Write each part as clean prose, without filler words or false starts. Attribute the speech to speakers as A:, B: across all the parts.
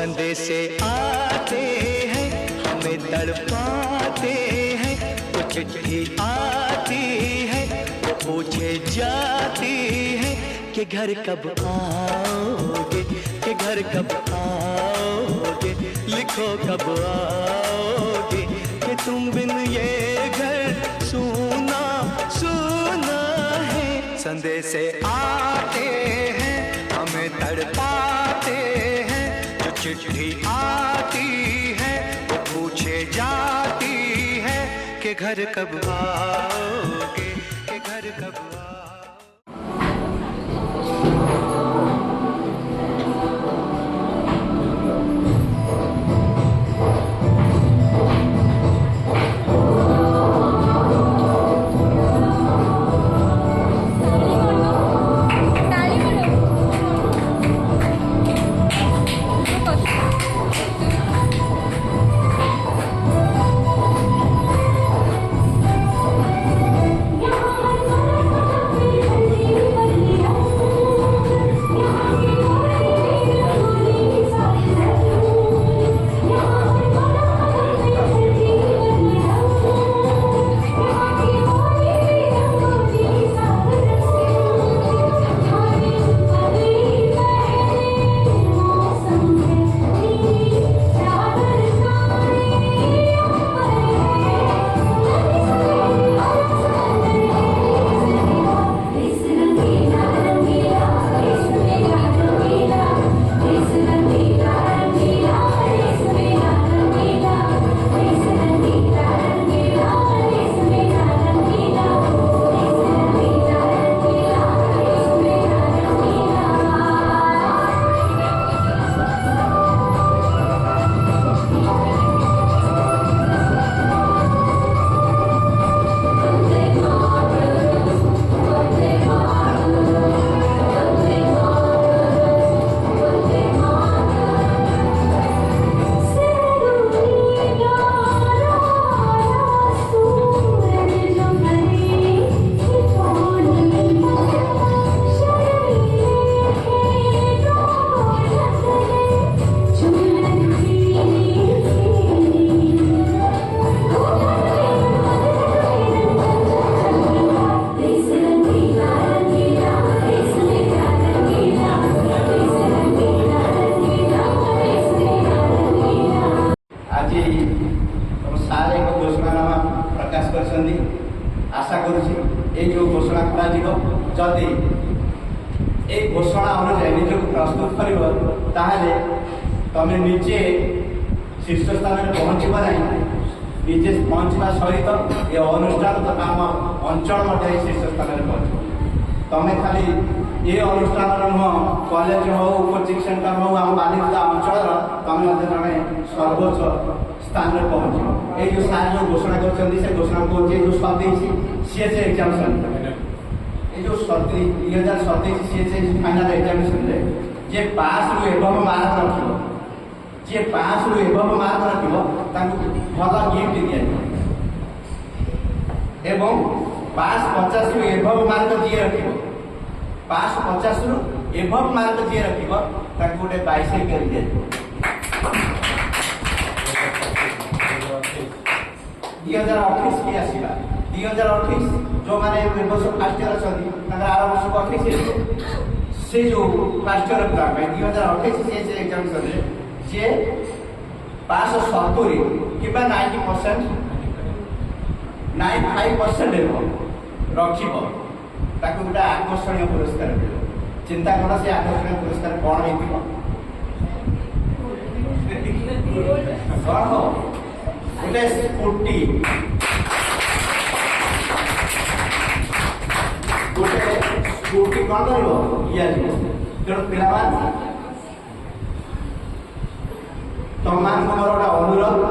A: संदेशे आते हैं हमें तड़पाते हैं, कुछ चिट्ठी आती है वो पूछे जाती है कि घर कब आओगे, कि घर कब आओगे, लिखो कब आओगे, कि तुम बिन ये घर सूना सूना है। संदेशे आते हैं हमें तड़पाते हैं, जो चिट्ठी आती है वो पूछे जाती है कि घर कब आओगे, कि घर कब आओगे।
B: आशा करुँ घोषणा जदि ये घोषणा अनुसार निजक प्रस्तुत कर तुम निजे शीर्ष स्थान में पहुँचब ना, निजे पहुँचवा सहित ये अनुष्ठान तथा आम अंचल शीर्ष स्थान में पहुँच। तुम्हें खाली ये अनुष्ठान नुह कॉलेज हो कोचिंग सेंटर हो आम बालिका अंचल तुम जड़े सर्वोच्च स्थान में पहुँच। ये जो सार जो घोषणा कर घोषणा को जो 27 सीएचए एग्जामिनेशन ये जो 2027 सीएचए फाइनल एग्जामिनेशन जे पास रु एबव मार्क रखियो, जे पास रु एबव मार्क रखियो भल गिफ्ट दिया एवं पास 50 रु एबव मार्क जी रखियो, पास 50 रु एबव मार्क जी रखियो ताकू गोटे बाइसाइकेल दिया। 2028 की आसला 2028 जो मैंने वर्ष फास्ट इयर अच्छा आर वर्ष को 28 से जो फास्ट इयर एग्जाम 2028 से एग्जामिनेशन जे पास 70 कि 90% 95% रखिब ताकू गोटे आकर्षणीय पुरस्कार मिले। चिंता कर से आकर्षणीय पुरस्कार कौन हो गोटे स्कूटी गोटे स्कूटी कौन कर तेणु पिला तुम मोर गोटे अनुरोध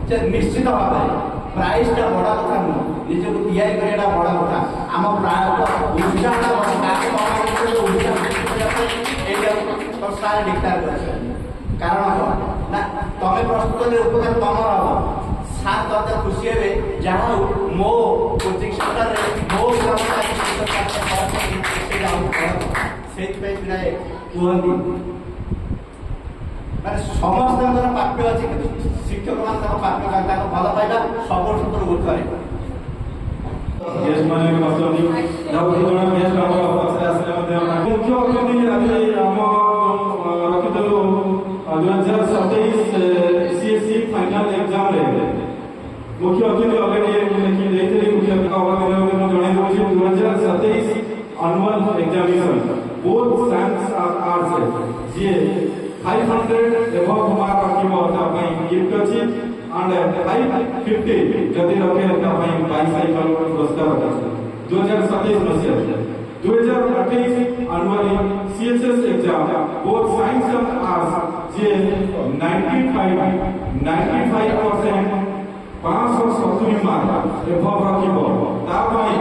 B: जे निश्चित भाव प्राइजटा बड़ा कथा नुह निजक या बड़ा कथा आम संस्था डिक्लेयर कर कारण ना तुम्हें प्रस्तुत उपकार तुम हम सात अत खुशी हे जहाँ मो कोचिंग सेंटर मो से कहते माने ସମସ୍ତଙ୍କର ପ୍ରାପ୍ୟ ଅଛି, କିନ୍ତୁ ଶିକ୍ଷକମାନେ ତାଙ୍କ ପ୍ରାପ୍ୟ ତାଙ୍କ ଭଲ ପାଇବା ସବୁ କ୍ଷେତ୍ରରେ ଉର୍ଦ୍ଧ୍ୱରେ।
C: गेस्ट माने बसनी जाऊ जण गेस्ट हमर पछरे आसले मध्ये मुख्य अतिथि आजि हम रखितलु 2027 सीएससी फाइनल एग्जाम रे मुख्य अतिथि ऑलरेडी लेखि देइतली मुख्य अतिथि अवगत में जणाइ दउछि 2027 एनुअल एग्जामिनेशन बोथ साइंस और आर्ट्स जे 500 एबव मार्क रखिबो ता पई गिफ्ट अछि and 550 जदि रखे ता पई बाइसाइकल पुरस्कार अछि 2027 मसिया 2028 annual CHS exam both science and arts जे 95% 570 मार्क एबव रखिबो ता पई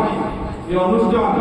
C: ये अनुष्ठान